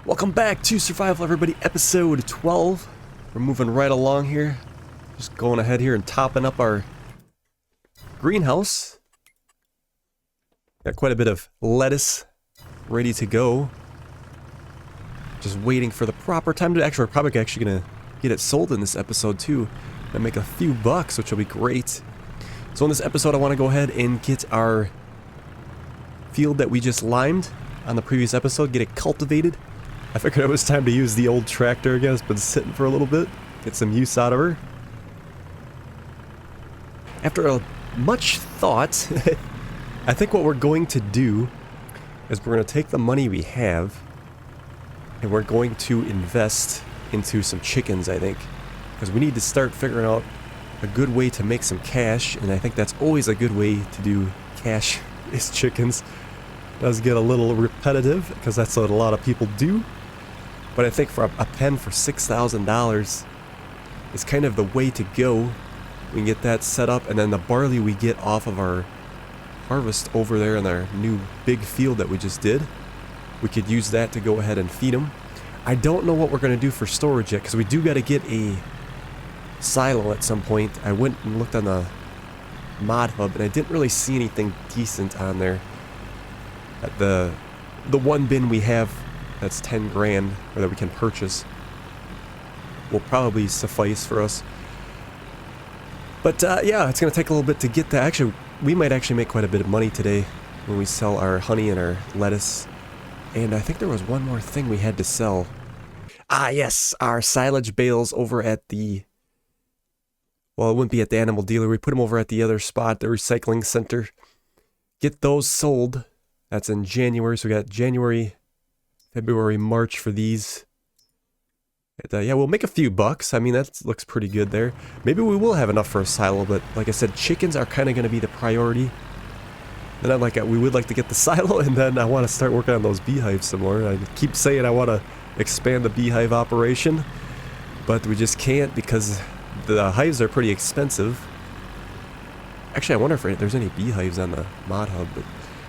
Welcome back to Survival Everybody, episode 12. We're moving right along here. Just going ahead here and topping up our greenhouse. Got quite a bit of lettuce ready to go. Just waiting for the proper time to we're probably gonna get it sold in this episode too. And make a few bucks, which will be great. So in this episode I want to go ahead and get our field that we just limed on the previous episode, get it cultivated. I figured it was time to use the old tractor again. It's been sitting for a little bit. Get some use out of her. After much thought, I think what we're going to do is we're going to take the money we have and we're going to invest into some chickens, I think. Because we need to start figuring out a good way to make some cash, and I think that's always a good way to do cash is chickens. It does get a little repetitive because that's what a lot of people do. But I think for a pen for $6,000 is kind of the way to go. We can get that set up, and then the barley we get off of our harvest over there in our new big field that we just did, we could use that to go ahead and feed them. I don't know what we're going to do for storage yet, because we do got to get a silo at some point. I went and looked on the mod hub, and I didn't really see anything decent on there. At the one bin we have that's 10 grand, or that we can purchase, will probably suffice for us. But yeah, it's going to take a little bit to get that. Actually, we might actually make quite a bit of money today when we sell our honey and our lettuce. And I think there was one more thing we had to sell. Ah, yes, our silage bales over at the... Well, it wouldn't be at the animal dealer. We put them over at the other spot, the recycling center. Get those sold. That's in January, so we got January, February, March for these. And, yeah, we'll make a few bucks. I mean, that looks pretty good there. Maybe we will have enough for a silo, but like I said, chickens are kind of going to be the priority. Then we would like to get the silo, and then I want to start working on those beehives some more. I keep saying I want to expand the beehive operation, but we just can't because the hives are pretty expensive. Actually, I wonder if there's any beehives on the mod hub, but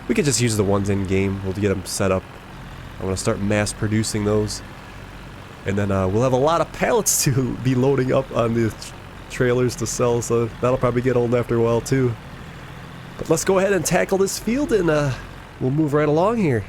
we could just use the ones in game. We'll get them set up. I want to start mass producing those. And then we'll have a lot of pallets to be loading up on the trailers to sell, so that'll probably get old after a while too. But let's go ahead and tackle this field, and we'll move right along here.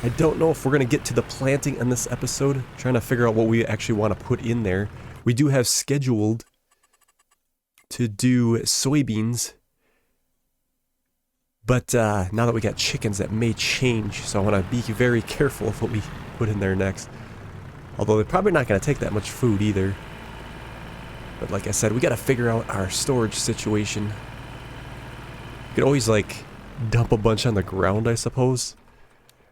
I don't know if we're going to get to the planting in this episode. Trying to figure out what we actually want to put in there. We do have scheduled to do soybeans. But now that we got chickens, that may change. So I want to be very careful of what we put in there next. Although they're probably not going to take that much food either. But like I said, we got to figure out our storage situation. You could always like dump a bunch on the ground, I suppose.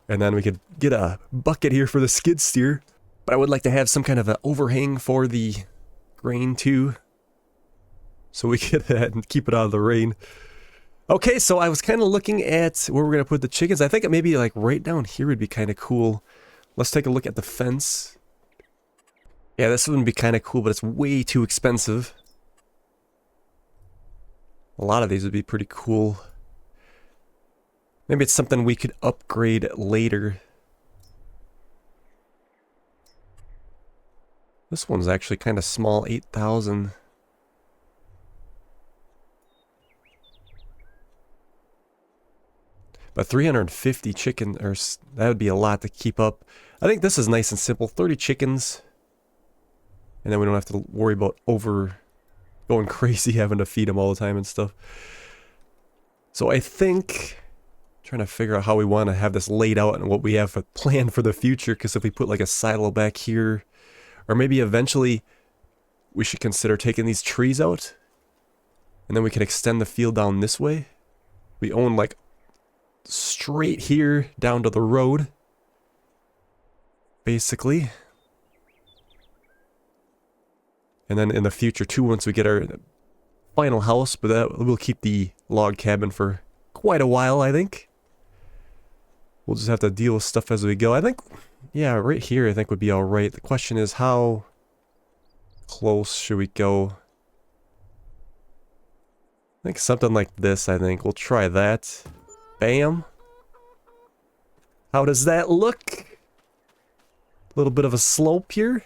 And then we could get a bucket here for the skid steer. But I would like to have some kind of an overhang for the grain too, so we get that and keep it out of the rain. Okay, so I was kind of looking at where we're going to put the chickens. I think maybe like right down here would be kind of cool. Let's take a look at the fence. Yeah, this wouldn't be kind of cool, but it's way too expensive. A lot of these would be pretty cool. Maybe it's something we could upgrade later. This one's actually kind of small, 8,000. But 350 chicken, that would be a lot to keep up. I think this is nice and simple, 30 chickens. And then we don't have to worry about going crazy having to feed them all the time and stuff. So I think... trying to figure out how we want to have this laid out and what we have planned for the future, because if we put like a silo back here, or maybe eventually we should consider taking these trees out and then we can extend the field down this way. We own like straight here down to the road basically. And then in the future too, once we get our final house, but that we'll keep the log cabin for quite a while, I think. We'll just have to deal with stuff as we go. I think, yeah, right here I think would be alright. The question is how close should we go? I think something like this, I think. We'll try that. Bam. How does that look? A little bit of a slope here.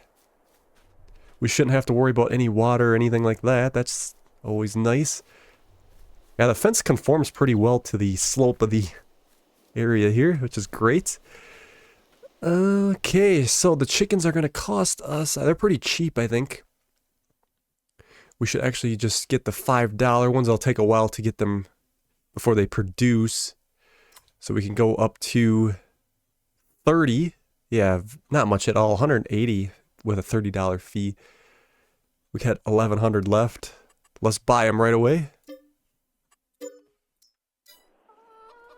We shouldn't have to worry about any water or anything like that. That's always nice. Yeah, the fence conforms pretty well to the slope of the area here, which is great. Okay, so the chickens are going to cost us... they're pretty cheap, I think. We should actually just get the $5 ones. It'll take a while to get them before they produce. So we can go up to 30. Yeah, not much at all. 180 with a $30 fee. We got 1,100 left. Let's buy them right away.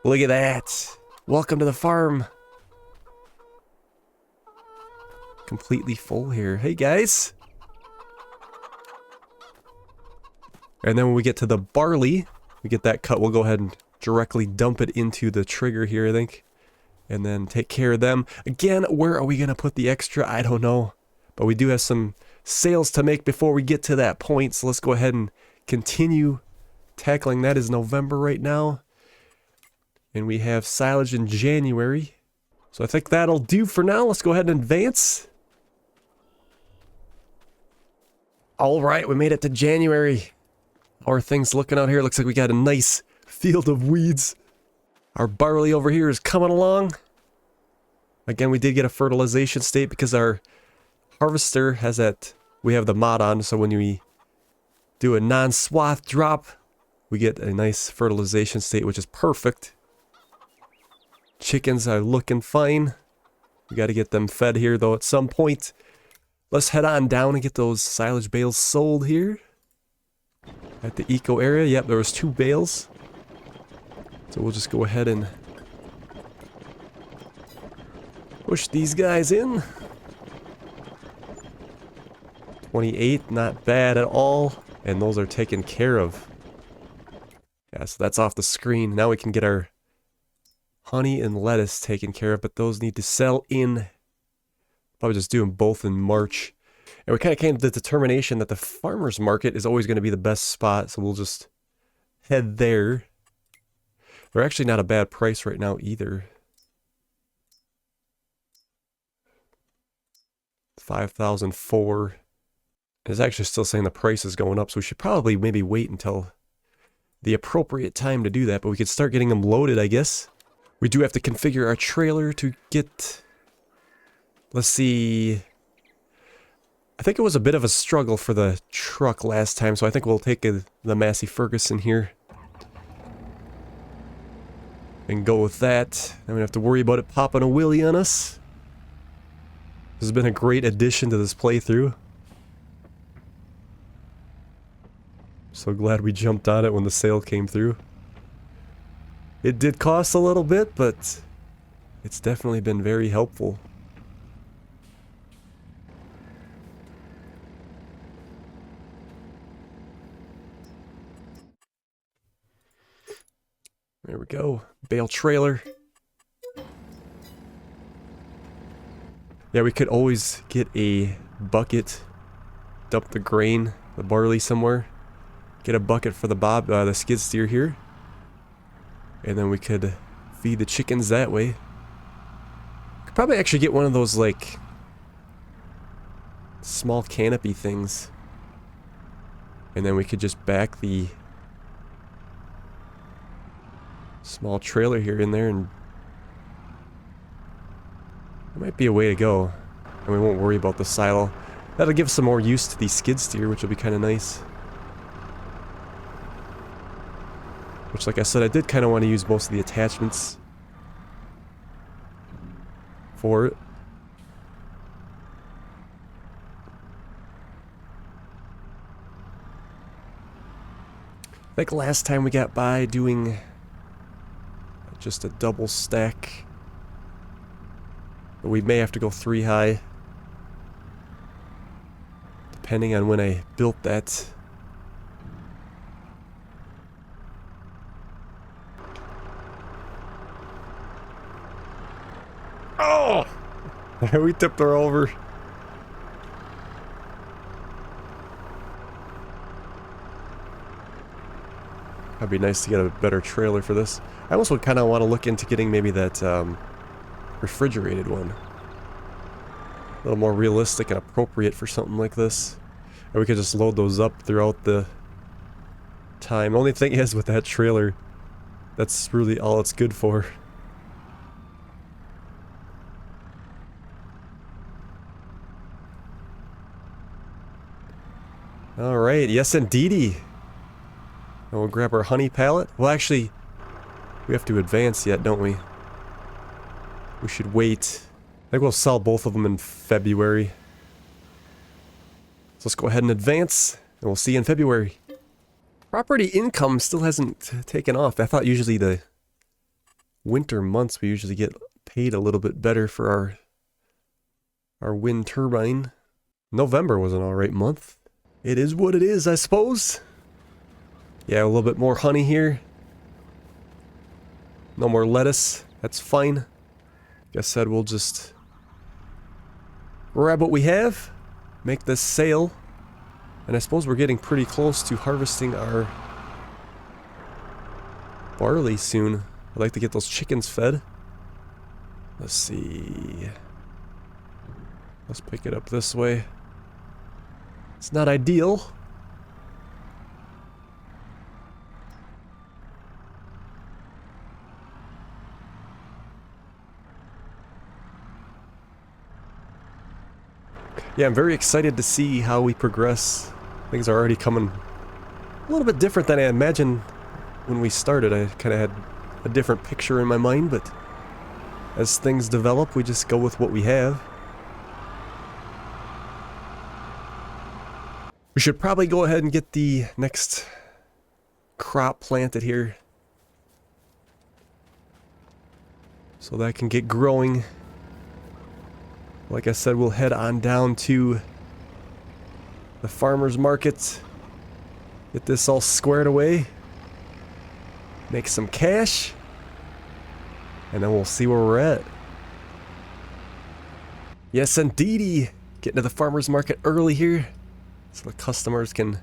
Look at that. Welcome to the farm. Completely full here. Hey guys. And then when we get to the barley, we get that cut, we'll go ahead and directly dump it into the trigger here, I think. And then take care of them. Again, where are we going to put the extra? I don't know. But we do have some sales to make before we get to that point. So let's go ahead and continue tackling that. Is November right now. And we have silage in January. So I think that'll do for now. Let's go ahead and advance. Alright, we made it to January. How are things looking out here? Looks like we got a nice field of weeds. Our barley over here is coming along. Again, we did get a fertilization state because our harvester has that... we have the mod on, so when we do a non-swath drop, we get a nice fertilization state, which is perfect. Chickens are looking fine. We got to get them fed here, though, at some point. Let's head on down and get those silage bales sold here. At the eco area. Yep, there was 2 bales. So we'll just go ahead and push these guys in. 28, not bad at all. And those are taken care of. Yeah, so that's off the screen. Now we can get our honey and lettuce taken care of, but those need to sell in. Probably just do them both in March. And we kind of came to the determination that the farmer's market is always going to be the best spot, so we'll just head there. They're actually not a bad price right now either. 5,004. It's actually still saying the price is going up, so we should probably maybe wait until the appropriate time to do that, but we could start getting them loaded, I guess. We do have to configure our trailer to get... let's see... I think it was a bit of a struggle for the truck last time, so I think we'll take the Massey Ferguson here. And go with that. Then we don't have to worry about it popping a wheelie on us. This has been a great addition to this playthrough. So glad we jumped on it when the sale came through. It did cost a little bit, but it's definitely been very helpful. There we go. Bale trailer. Yeah, we could always get a bucket. Dump the grain, the barley somewhere. Get a bucket for the skid steer here. And then we could feed the chickens that way. Could probably actually get one of those, like, small canopy things. And then we could just back the small trailer here in there, and there might be a way to go. And we won't worry about the silo. That'll give some more use to the skid steer, which will be kind of nice. Which, like I said, I did kind of want to use most of the attachments for it. I think last time we got by doing just a double stack. But we may have to go 3 high. depending on when I built that. Oh! We tipped her over. That'd be nice to get a better trailer for this. I also kind of want to look into getting maybe that refrigerated one. A little more realistic and appropriate for something like this. And we could just load those up throughout the time. Only thing is with that trailer, that's really all it's good for. Alright, yes indeedy. And we'll grab our honey pallet. Well, actually, we have to advance yet, don't we? We should wait. I think we'll sell both of them in February. So let's go ahead and advance, and we'll see you in February. Property income still hasn't taken off. I thought usually the winter months we usually get paid a little bit better for our wind turbine. November was an alright month. It is what it is, I suppose. Yeah, a little bit more honey here. No more lettuce. That's fine. Guess said we'll just grab what we have, make this sale, and I suppose we're getting pretty close to harvesting our barley soon. I'd like to get those chickens fed. Let's see. Let's pick it up this way. It's not ideal. Yeah, I'm very excited to see how we progress. Things are already coming a little bit different than I imagined when we started. I kind of had a different picture in my mind, but as things develop, we just go with what we have. We should probably go ahead and get the next crop planted here, so that can get growing. Like I said, we'll head on down to the farmer's market, get this all squared away, make some cash, and then we'll see where we're at. Yes, indeedy, getting to the farmer's market early here, so the customers can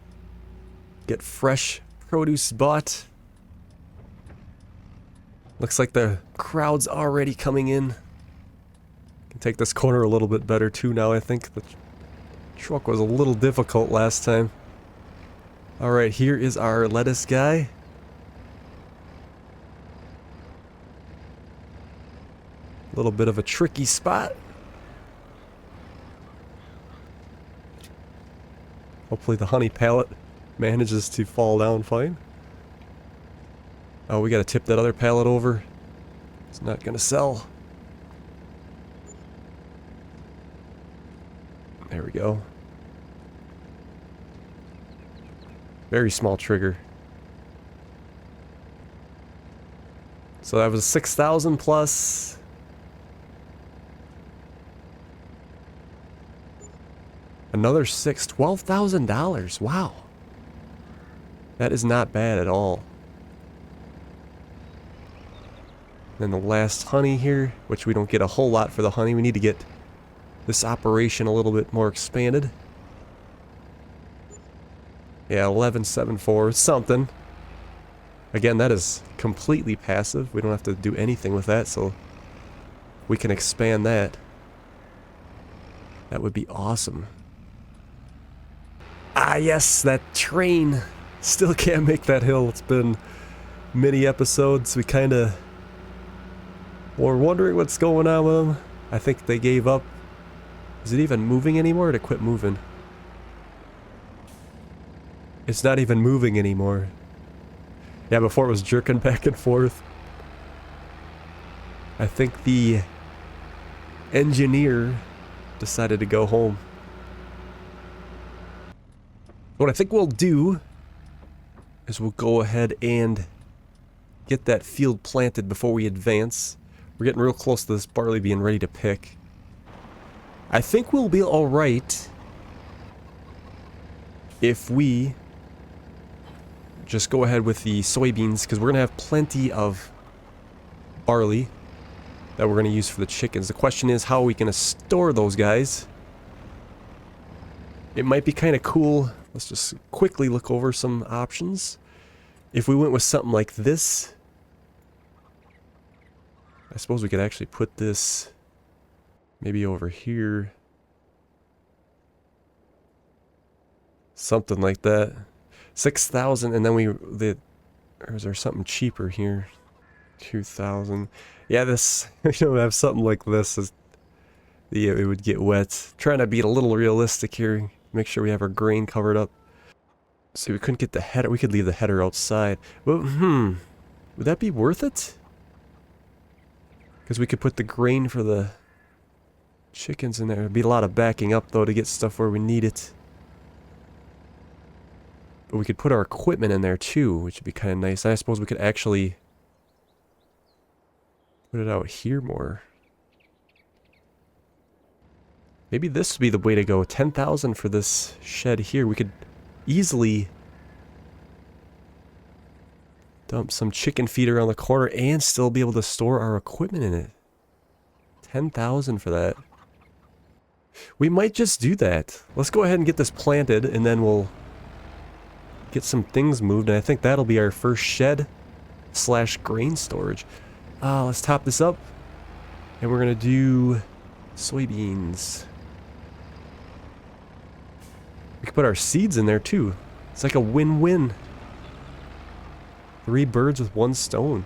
get fresh produce bought. Looks like the crowd's already coming in. Can take this corner a little bit better too now, I think. The truck was a little difficult last time. Alright, here is our lettuce guy. A little bit of a tricky spot. Hopefully the honey pallet manages to fall down fine. Oh, we gotta tip that other pallet over. It's not gonna sell. There we go. Very small trigger. So that was 6,000 plus. Another $12,000. Wow. That is not bad at all. Then the last honey here, which we don't get a whole lot for the honey. We need to get this operation a little bit more expanded. Yeah, 1174, something. Again, that is completely passive. We don't have to do anything with that, so we can expand that. That would be awesome. Ah, yes, that train. Still can't make that hill. It's been many episodes. We kind of were wondering what's going on with them. I think they gave up. Is it even moving anymore, or did it quit moving? It's not even moving anymore. Yeah, before it was jerking back and forth. I think the engineer decided to go home. What I think we'll do is we'll go ahead and get that field planted before we advance. We're getting real close to this barley being ready to pick. I think we'll be alright if we just go ahead with the soybeans, because we're going to have plenty of barley that we're going to use for the chickens. The question is, how are we going to store those guys? It might be kind of cool. Let's just quickly look over some options. If we went with something like this, I suppose we could actually put this maybe over here. Something like that. 6,000, and then or is there something cheaper here? 2,000. Yeah, this, have something like this. It would get wet. Trying to be a little realistic here. Make sure we have our grain covered up. See, we couldn't get the header. We could leave the header outside. Well, would that be worth it? Because we could put the grain for the chickens in there. It'd be a lot of backing up, though, to get stuff where we need it. But we could put our equipment in there, too, which would be kind of nice. I suppose we could actually put it out here more. Maybe this would be the way to go. 10,000 for this shed here. We could easily dump some chicken feed around the corner and still be able to store our equipment in it. 10,000 for that. We might just do that. Let's go ahead and get this planted, and then we'll get some things moved. And I think that'll be our first shed / grain storage. Let's top this up, and we're gonna do soybeans. We could put our seeds in there too. It's like a win-win. 3 birds with 1 stone.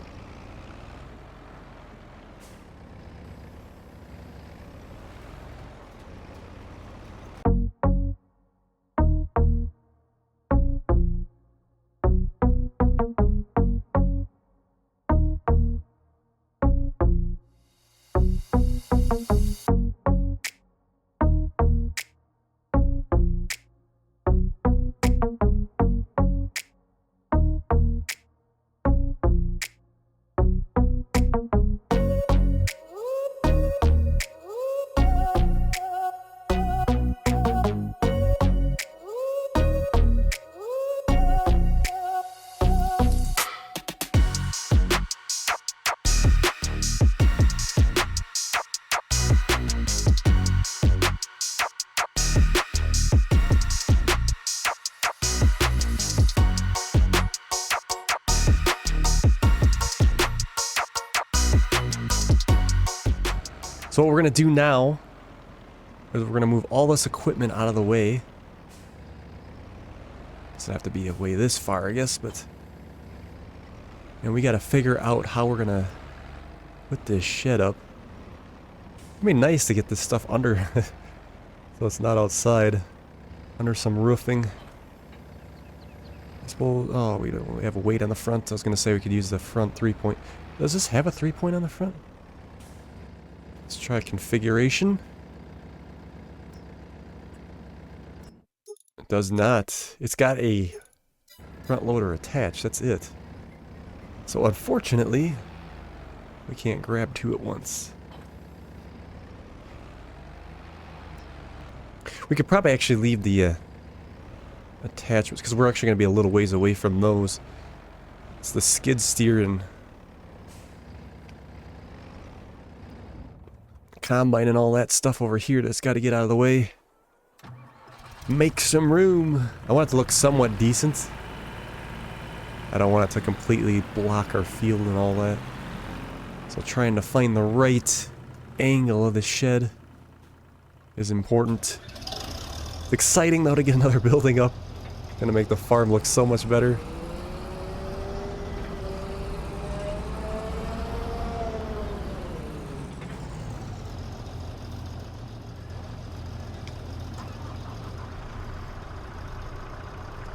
So what we're going to do now is we're going to move all this equipment out of the way. Doesn't have to be away this far, I guess, but... And we got to figure out how we're going to put this shed up. It'd be nice to get this stuff under, so it's not outside, under some roofing. I suppose, oh, we don't have a weight on the front. I was going to say we could use the front 3-point. Does this have a 3-point on the front? Let's try configuration. It does not. It's got a front loader attached, that's it. So unfortunately, we can't grab 2 at once. We could probably actually leave the attachments, because we're actually going to be a little ways away from those. It's the skid steer and combine and all that stuff over here that's got to get out of the way. Make some room. I want it to look somewhat decent. I don't want it to completely block our field and all that. So trying to find the right angle of the shed is important. It's exciting though to get another building up. Gonna make the farm look so much better.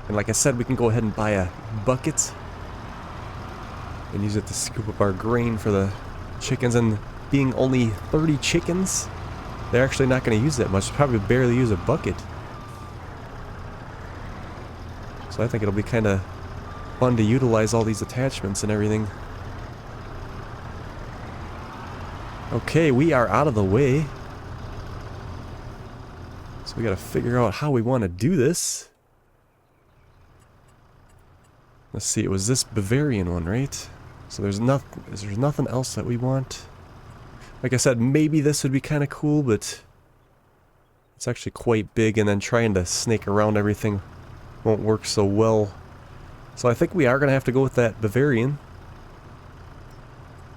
And like I said, we can go ahead and buy a bucket and use it to scoop up our grain for the chickens. And being only 30 chickens, they're actually not going to use that much. Probably barely use a bucket. So I think it'll be kind of fun to utilize all these attachments and everything. Okay, we are out of the way. So we got to figure out how we want to do this. Let's see, it was this Bavarian one, right? So there's nothing else that we want. Like I said, maybe this would be kind of cool, but it's actually quite big, and then trying to snake around everything won't work so well. So I think we are going to have to go with that Bavarian.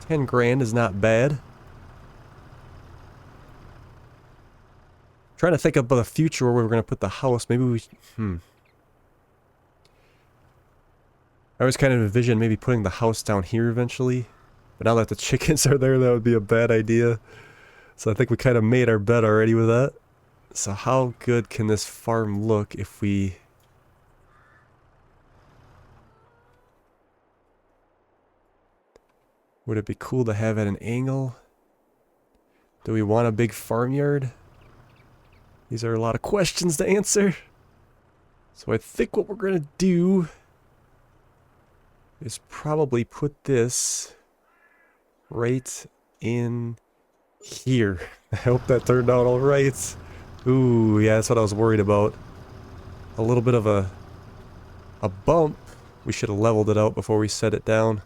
10 grand is not bad. Trying to think about the future where we're going to put the house. Maybe we... I was kind of envision maybe putting the house down here eventually. But now that the chickens are there, that would be a bad idea. So I think we kind of made our bet already with that. So how good can this farm look if we... Would it be cool to have at an angle? Do we want a big farmyard? These are a lot of questions to answer. So I think what we're going to do is probably put this right in here. I hope that turned out all right. Ooh, yeah, that's what I was worried about. A little bit of a bump. We should have leveled it out before we set it down.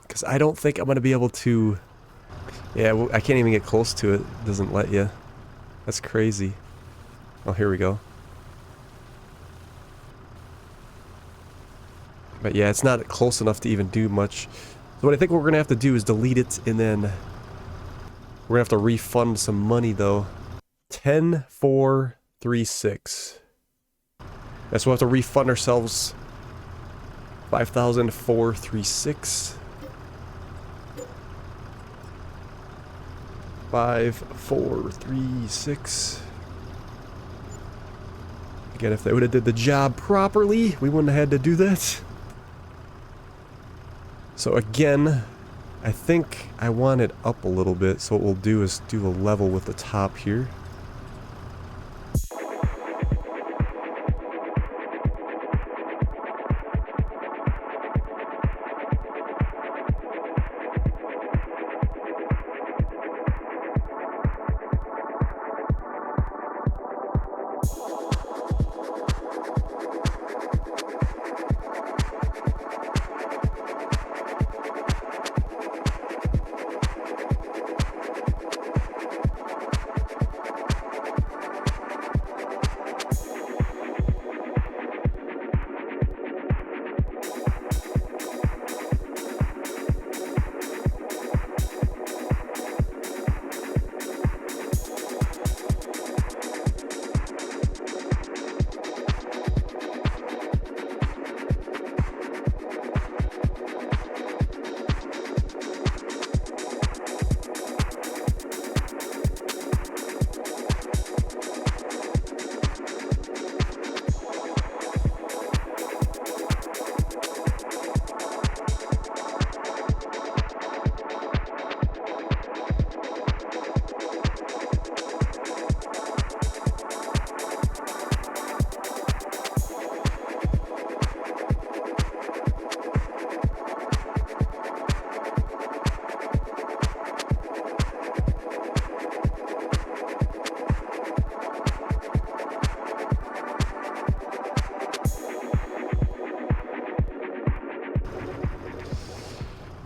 Because I don't think I'm going to be able to... Yeah, I can't even get close to it. It doesn't let you. That's crazy. Oh, here we go. But yeah, it's not close enough to even do much. So what I think we're going to have to do is delete it, and then we're going to have to refund some money, though. 10,436. That's we'll have to refund ourselves 5,436. 5,436. Again, if they would have did the job properly, we wouldn't have had to do that. So again, I think I want it up a little bit, so what we'll do is do a level with the top here.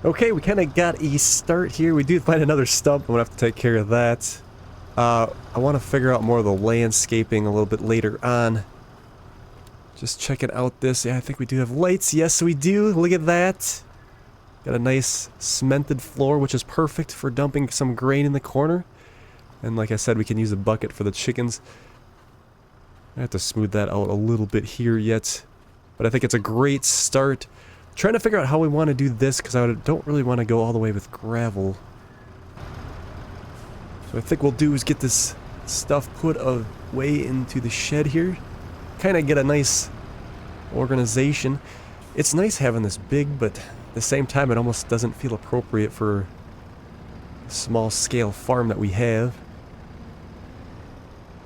Okay, we kind of got a start here. We do find another stump. I'm going to have to take care of that. I want to figure out more of the landscaping a little bit later on. Just checking out this. Yeah, I think we do have lights. Yes, we do. Look at that. Got a nice cemented floor, which is perfect for dumping some grain in the corner. And like I said, we can use a bucket for the chickens. I have to smooth that out a little bit here yet. But I think it's a great start. Trying to figure out how we want to do this, because I don't really want to go all the way with gravel. So I think we'll do is get this stuff put away into the shed here. Kind of get a nice organization. It's nice having this big, but at the same time it almost doesn't feel appropriate for the small scale farm that we have.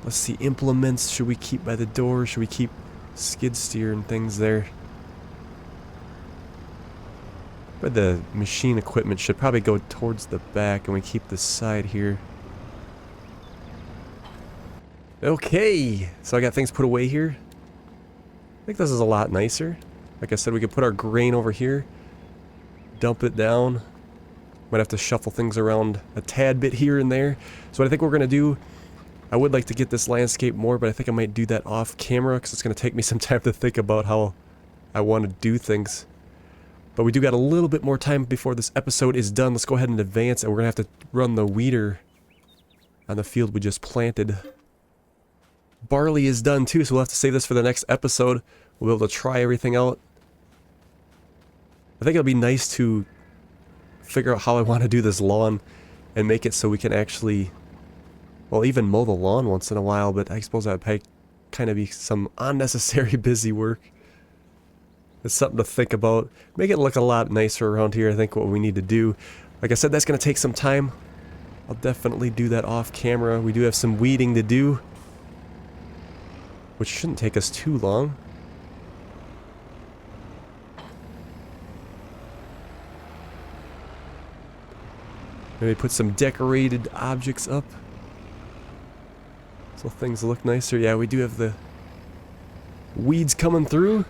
Let's see, implements, should we keep by the door? Should we keep skid steer and things there? But the machine equipment should probably go towards the back, and we keep this side here. Okay, so I got things put away here. think this is a lot nicer. Like I said, we could put our grain over here, dump it down. Might have to shuffle things around a tad bit here and there. So what I think we're going to do, I would like to get this landscape more, but I think I might do that off camera because it's going to take me some time to think about how I want to do things. But we do got a little bit more time before this episode is done. Let's go ahead and advance, and we're going to have to run the weeder on the field we just planted. Barley is done too, so we'll have to save this for the next episode. We'll be able to try everything out. I think it'll be nice to figure out how I want to do this lawn and make it so we can actually, well, even mow the lawn once in a while, but I suppose that would kind of be some unnecessary busy work. It's something to think about. Make it look a lot nicer around here, I think, what we need to do. Like I said, that's going to take some time. I'll definitely do that off camera. We do have some weeding to do, which shouldn't take us too long. Maybe put some decorated objects up so things look nicer. Yeah, we do have the weeds coming through.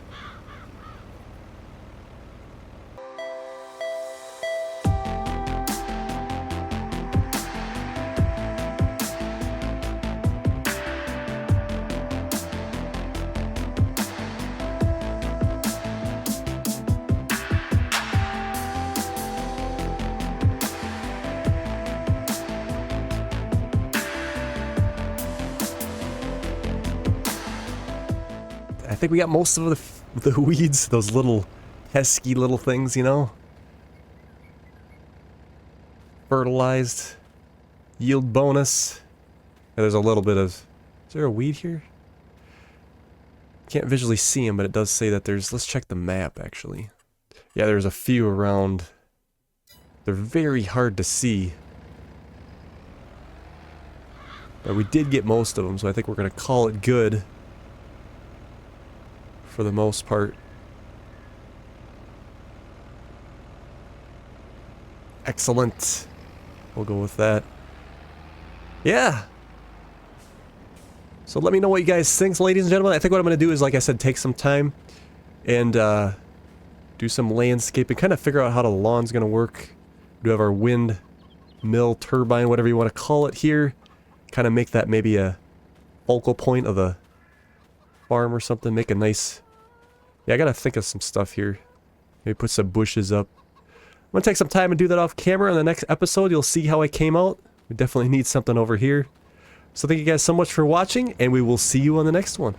I think we got most of the weeds, those little pesky little things, you know? Fertilized. Yield bonus. Yeah, there's a little bit of... Is there a weed here? Can't visually see them, but it does say that there's... Let's check the map, actually. Yeah, there's a few around. They're very hard to see. But we did get most of them, so I think we're going to call it good. For the most part. Excellent. We'll go with that. Yeah. So let me know what you guys think, ladies and gentlemen. I think what I'm going to do is, like I said, take some time and do some landscaping, kind of figure out how the lawn's going to work. We do have our wind mill turbine, whatever you want to call it here. Kind of make that maybe a focal point of the farm or something. Make a nice... Yeah, I gotta think of some stuff here. Maybe put some bushes up. I'm gonna take some time and do that off camera. In the next episode, you'll see how I came out. We definitely need something over here. So thank you guys so much for watching, and we will see you on the next one.